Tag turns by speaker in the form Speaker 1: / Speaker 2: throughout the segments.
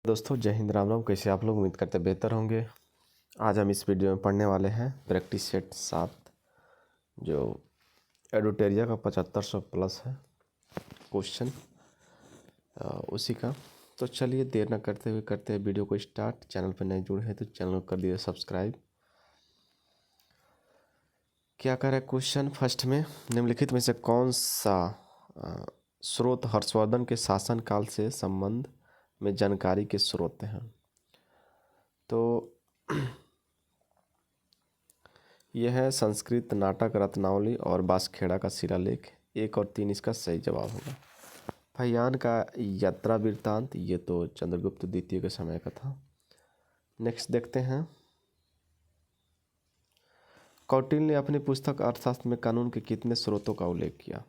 Speaker 1: दोस्तों जय हिंद राम राम। कैसे आप लोग? उम्मीद करते बेहतर होंगे। आज हम इस वीडियो में पढ़ने वाले हैं प्रैक्टिस सेट 7 जो एडुटेरिया का 7500 प्लस है क्वेश्चन उसी का। तो चलिए देर न करते हुए करते हैं वीडियो को स्टार्ट। चैनल पर नए जुड़े हैं तो चैनल को कर दीजिए सब्सक्राइब। क्या करे क्वेश्चन फर्स्ट में, निम्नलिखित में से कौन सा स्रोत हर्षवर्धन के शासन काल से संबंध में जानकारी के स्रोत हैं? तो यह है संस्कृत नाटक रत्नावली और बांसखेड़ा का शिलालेख। 1 और 3 इसका सही जवाब होगा। फहियान का यात्रा वृत्तांत, ये तो चंद्रगुप्त द्वितीय के समय का था। नेक्स्ट देखते हैं, कौटिल्य ने अपनी पुस्तक अर्थशास्त्र में कानून के कितने स्रोतों का उल्लेख किया?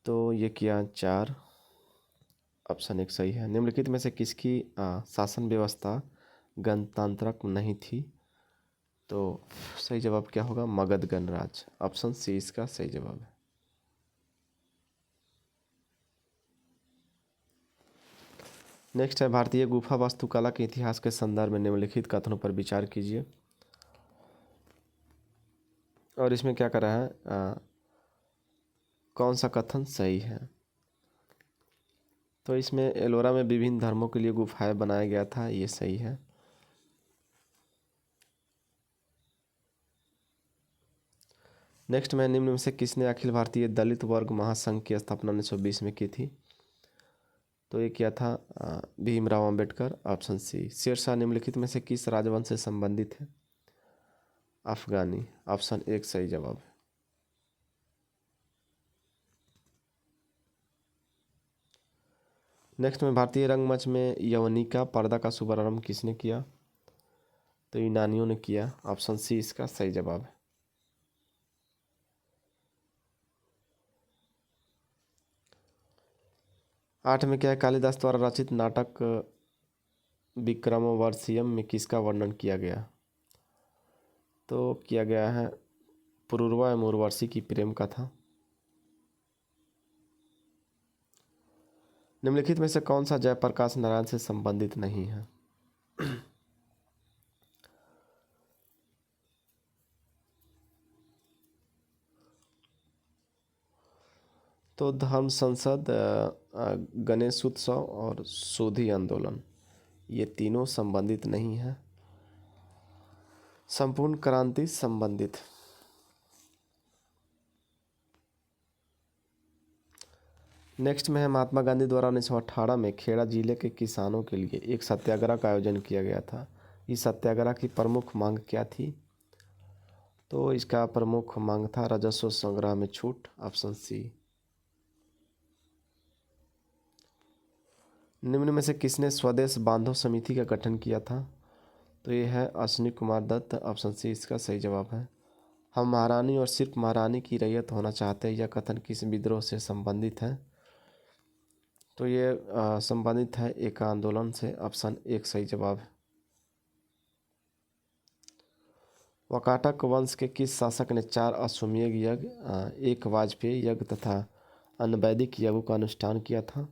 Speaker 1: तो ये किया 4। ऑप्शन 1 सही है। निम्नलिखित में से किसकी शासन व्यवस्था गणतांत्रिक नहीं थी? तो सही जवाब क्या होगा? मगध गणराज्य। ऑप्शन सी इसका सही जवाब है। नेक्स्ट है, भारतीय गुफा वास्तुकला के इतिहास के संदर्भ में निम्नलिखित कथनों पर विचार कीजिए। और इसमें क्या करा है, कौन सा कथन सही है? तो इसमें एलोरा में विभिन्न धर्मों के लिए गुफाएं बनाया गया था, ये सही है। नेक्स्ट में, निम्न में से किसने अखिल भारतीय दलित वर्ग महासंघ की स्थापना 1920 में की थी? तो ये किया था भीमराव अंबेडकर। Option C. शेरशाह निम्नलिखित में से किस राजवंश से संबंधित है? अफगानी। ऑप्शन 1 सही जवाब है। नेक्स्ट में, भारतीय रंगमंच में यवनिका पर्दा का शुभारंभ किसने किया? तो यूनानियों ने किया। ऑप्शन सी इसका सही जवाब है। आठ में क्या है, कालिदास द्वारा रचित नाटक विक्रमोर्वशीयम में किसका वर्णन किया गया? तो किया गया है पुरूरवा एवं उर्वशी की प्रेम कथा। निम्नलिखित में से कौन सा जयप्रकाश नारायण से संबंधित नहीं है? तो धर्म संसद, गणेश उत्सव और शोधी आंदोलन, ये तीनों संबंधित नहीं है। संपूर्ण क्रांति संबंधित। नेक्स्ट में है, महात्मा गांधी द्वारा 1918 में खेड़ा जिले के किसानों के लिए एक सत्याग्रह का आयोजन किया गया था। इस सत्याग्रह की प्रमुख मांग क्या थी? तो इसका प्रमुख मांग था राजस्व संग्रह में छूट। Option C. निम्न में से किसने स्वदेश बांधो समिति का गठन किया था? तो ये है अश्विनी कुमार दत्त। ऑप्शन सी इसका सही जवाब है। हम महारानी और सिर्फ महारानी की रैयत होना चाहते हैं, यह कथन किस विद्रोह से संबंधित है? तो ये संबंधित है एक आंदोलन से। ऑप्शन 1 सही जवाब है। वाकाटक वंश के किस शासक ने 4 अश्वमेध यज्ञ, 1 वाजपेयी यज्ञ तथा अनवैदिक यज्ञों का अनुष्ठान किया था?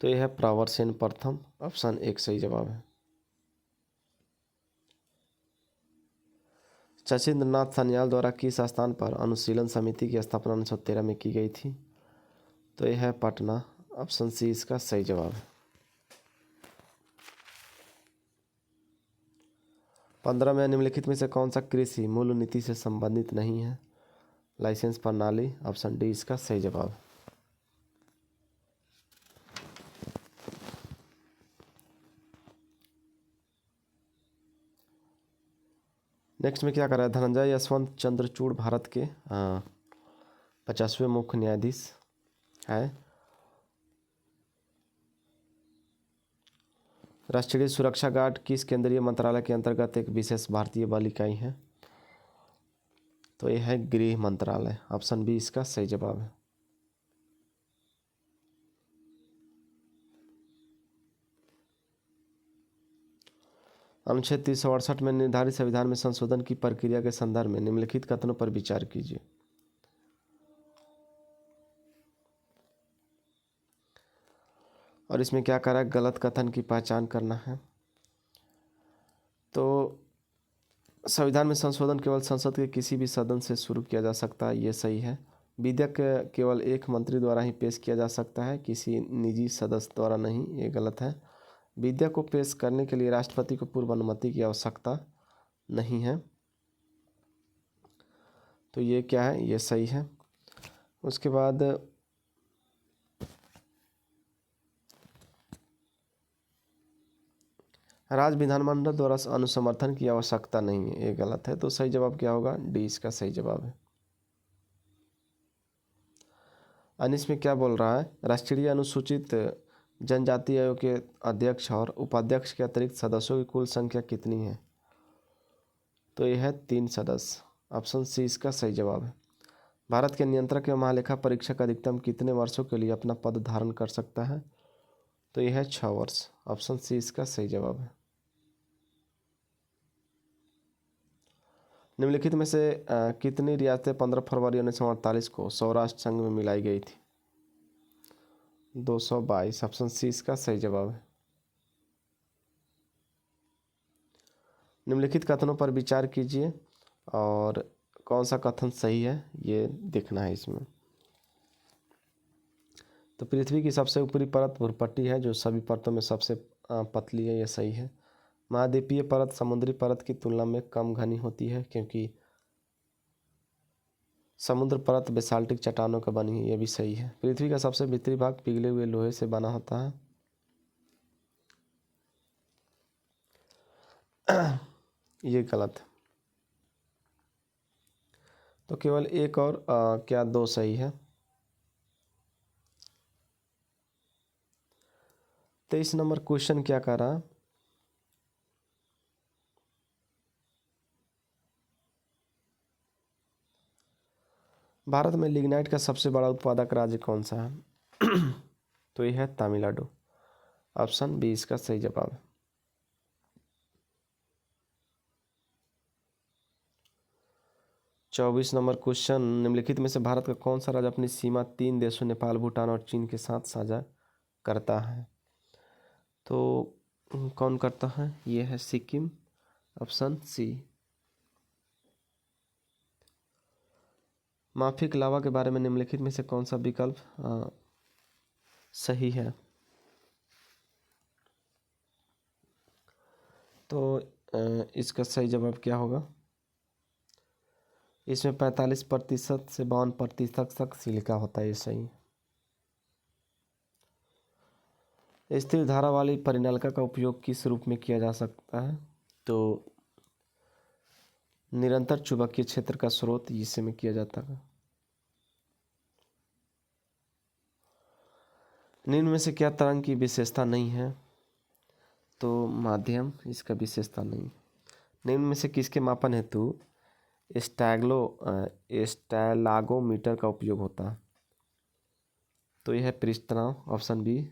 Speaker 1: तो यह है प्रवरसेन प्रथम। ऑप्शन 1 सही जवाब है। चचिंद्रनाथ सान्याल द्वारा किस स्थान पर अनुशीलन समिति की स्थापना 1913 में की गई थी? तो यह है पटना। ऑप्शन सी इसका सही जवाब है। 15 में निम्नलिखित में से कौन सा कृषि मूल्य नीति से संबंधित नहीं है? लाइसेंस प्रणाली। ऑप्शन डी इसका सही जवाब है। नेक्स्ट में क्या कर रहा है, धनंजय यशवंत चंद्रचूड़ भारत के 50वें मुख्य न्यायाधीश है। राष्ट्रीय सुरक्षा गार्ड किस केंद्रीय मंत्रालय के अंतर्गत एक विशेष भारतीय बल इकाई है? तो यह है गृह मंत्रालय। ऑप्शन बी इसका सही जवाब है। अनुच्छेद 368 में निर्धारित संविधान में संशोधन की प्रक्रिया के संदर्भ में निम्नलिखित कथनों पर विचार कीजिए। और इसमें क्या करा है, गलत कथन की पहचान करना है। तो संविधान में संशोधन केवल संसद के किसी भी सदन से शुरू किया जा सकता है, ये सही है। विधेयक केवल एक मंत्री द्वारा ही पेश किया जा सकता है, किसी निजी सदस्य द्वारा नहीं, ये गलत है। विधेयक को पेश करने के लिए राष्ट्रपति को पूर्व अनुमति की आवश्यकता नहीं है, तो ये क्या है, ये सही है। उसके बाद राज्य विधानमंडल द्वारा अनुसमर्थन की आवश्यकता नहीं है, ये गलत है। तो सही जवाब क्या होगा, डी इसका सही जवाब है। अनिश में क्या बोल रहा है, राष्ट्रीय अनुसूचित जनजाति आयोग के अध्यक्ष और उपाध्यक्ष के अतिरिक्त सदस्यों की कुल संख्या कितनी है? तो यह है 3 सदस्य। ऑप्शन सी इसका सही जवाब है। भारत के नियंत्रक एवं महालेखा परीक्षक अधिकतम कितने वर्षों के लिए अपना पद धारण कर सकता है? तो यह है 6 वर्ष। ऑप्शन सी इसका सही जवाब है। निम्नलिखित में से कितनी रियासतें 15 फरवरी 1948 को सौराष्ट्र संघ में मिलाई गई थी? 222। ऑप्शन सी इसका सही जवाब है। निम्नलिखित कथनों पर विचार कीजिए और कौन सा कथन सही है ये देखना है इसमें। तो पृथ्वी की सबसे ऊपरी परत भूपट्टी है, जो सभी परतों में सबसे पतली है, ये सही है। महाद्वीपीय परत समुद्री परत की तुलना में कम घनी होती है, क्योंकि समुद्र परत बेसाल्टिक चट्टानों का बनी है, यह भी सही है। पृथ्वी का सबसे भीतरी भाग पिघले हुए लोहे से बना होता है, ये गलत है। तो केवल एक और क्या 2 सही है। 23 नंबर क्वेश्चन क्या कह रहा है, भारत में लिग्नाइट का सबसे बड़ा उत्पादक राज्य कौन सा है? तो यह है तमिलनाडु। ऑप्शन बी इसका सही जवाब है। 24 नंबर क्वेश्चन, निम्नलिखित में से भारत का कौन सा राज्य अपनी सीमा 3 देशों नेपाल, भूटान और चीन के साथ साझा करता है? तो कौन करता है, ये है सिक्किम। Option C. माफिक लावा के बारे में निम्नलिखित में से कौन सा विकल्प सही है? तो इसका सही जवाब क्या होगा, इसमें 45% से 52% तक सिलिका होता है, ये सही है। स्थिर धारा वाली परिनलिका का उपयोग किस रूप में किया जा सकता है? तो निरंतर चुंबकीय क्षेत्र का स्रोत इसी में किया जाता है। निम्न में से क्या तरंग की विशेषता नहीं है? तो माध्यम इसका विशेषता नहीं। निम्न में से किसके मापन हेतु स्टैलागोमीटर का उपयोग होता है? तो यह है पृष्ठ तनाव। Option B.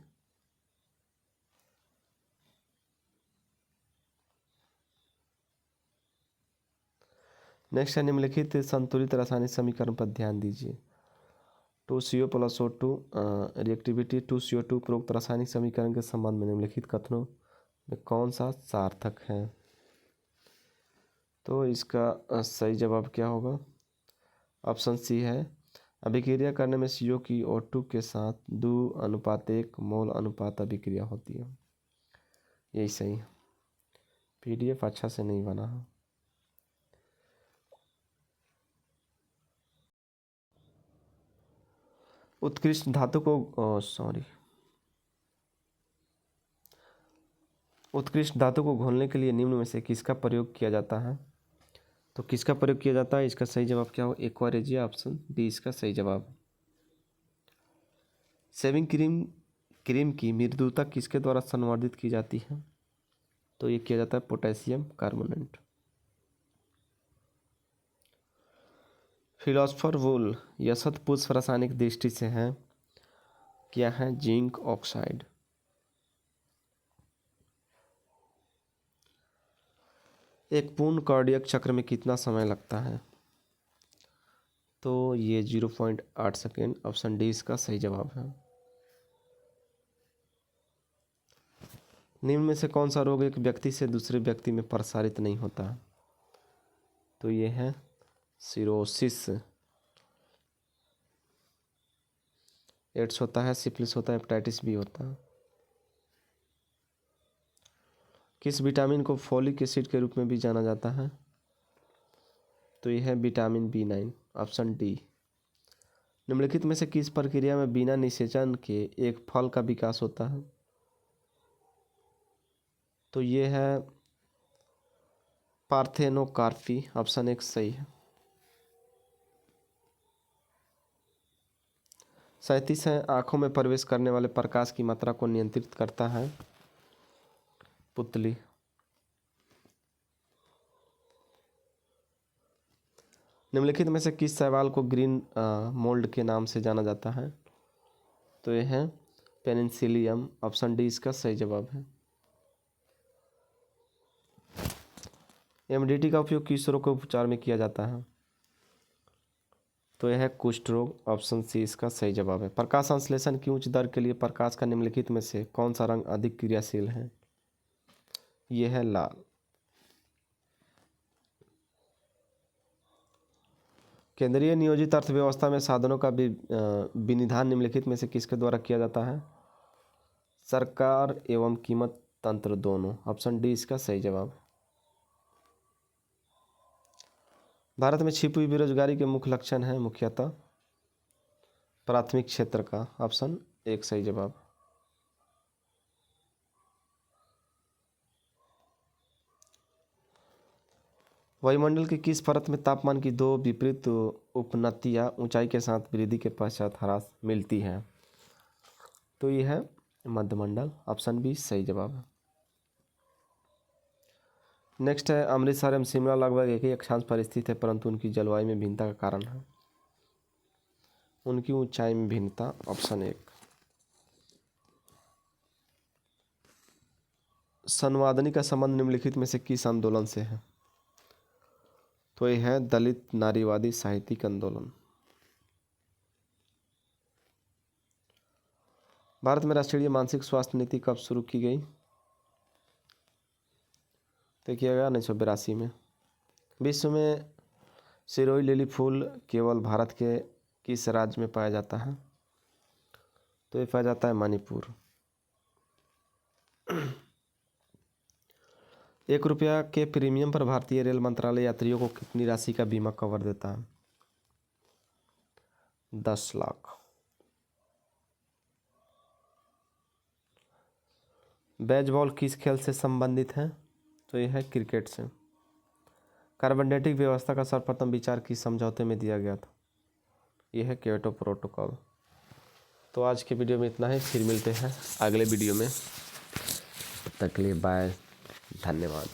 Speaker 1: नेक्स्ट है, निम्नलिखित संतुलित रासायनिक समीकरण पर ध्यान दीजिए। 2CO+O2 रिएक्टिविटी 2CO2 उपरोक्त रासायनिक समीकरण के संबंध में निम्नलिखित कथनों में कौन सा सार्थक है? तो इसका सही जवाब क्या होगा, ऑप्शन सी है। अभिक्रिया करने में CO की O2 के साथ 2:1 मोल अनुपात अभिक्रिया होती है, यही सही है। PDF अच्छा से नहीं बना है। उत्कृष्ट धातु को उत्कृष्ट धातु को घोलने के लिए निम्न में से किसका प्रयोग किया जाता है? तो किसका प्रयोग किया जाता है, इसका सही जवाब क्या हो, एक्वा रेजिया। ऑप्शन डी इसका सही जवाब। शेविंग क्रीम की मृदुता किसके द्वारा संवर्धित की जाती है? तो ये किया जाता है पोटेशियम कार्बोनेट। फिलोसफर वुल यह शत पुष्प रासायनिक दृष्टि से है, क्या है, जिंक ऑक्साइड। एक पूर्ण कार्डियक चक्र में कितना समय लगता है? तो ये 0.8 सेकेंड। ऑप्शन डी इसका सही जवाब है। निम्न में से कौन सा रोग एक व्यक्ति से दूसरे व्यक्ति में प्रसारित नहीं होता? तो ये है सिरोसिस। एड्स होता है, सिफिलिस होता है, हेपेटाइटिस बी होता है। किस विटामिन को फोलिक एसिड के रूप में भी जाना जाता है? तो यह है विटामिन B9, ऑप्शन डी। निम्नलिखित में से किस प्रक्रिया में बिना निषेचन के एक फल का विकास होता है? तो ये है पार्थेनोकार्पी, ऑप्शन एक सही है। 37 है, आंखों में प्रवेश करने वाले प्रकाश की मात्रा को नियंत्रित करता है? पुतली। निम्नलिखित में से किस शैवाल को ग्रीन मोल्ड के नाम से जाना जाता है? तो यह है पेनिसिलियम, ऑप्शन डी इसका सही जवाब है। एमडीटी का उपयोग किस रोग के उपचार में किया जाता है? तो यह है कुष्ठ रोग, ऑप्शन सी इसका सही जवाब है। प्रकाश संश्लेषण की उच्च दर के लिए प्रकाश का निम्नलिखित में से कौन सा रंग अधिक क्रियाशील है? यह है लाल। केंद्रीय नियोजित अर्थव्यवस्था में साधनों का विनिधान निम्नलिखित में से किसके द्वारा किया जाता है? सरकार एवं कीमत तंत्र दोनों, ऑप्शन डी इसका सही जवाब है। भारत में छिपी हुई बेरोजगारी के मुख्य लक्षण हैं मुख्यतः प्राथमिक क्षेत्र का, ऑप्शन एक सही जवाब। वायुमंडल की किस परत में तापमान की दो विपरीत उपनतियां ऊंचाई के साथ वृद्धि के पश्चात ह्रास मिलती हैं? तो यह है मध्यमंडल, ऑप्शन बी सही जवाब है। नेक्स्ट है, अमृतसर एवं शिमला लगभग एक ही अक्षांश पर स्थित है परंतु उनकी जलवायु में भिन्नता का कारण है? उनकी ऊंचाई में भिन्नता, ऑप्शन एक। संवादनी का संबंध निम्नलिखित में से किस आंदोलन से है? तो यह है दलित नारीवादी साहित्यिक आंदोलन। भारत में राष्ट्रीय मानसिक स्वास्थ्य नीति कब शुरू की गई? तो किया गया 1982 में। विश्व में सिरोही लिली फूल केवल भारत के किस राज्य में पाया जाता है? तो ये पाया जाता है मणिपुर। 1 रुपया के प्रीमियम पर भारतीय रेल मंत्रालय यात्रियों को कितनी राशि का बीमा कवर देता है? 10 लाख। बेसबॉल किस खेल से संबंधित है? तो यह है क्रिकेट से। कार्बन डेटिंग व्यवस्था का सर्वप्रथम विचार किस समझौते में दिया गया था? यह है क्योटो प्रोटोकॉल। तो आज के वीडियो में इतना ही, फिर मिलते हैं अगले वीडियो में। तब तक के लिए बाय, धन्यवाद।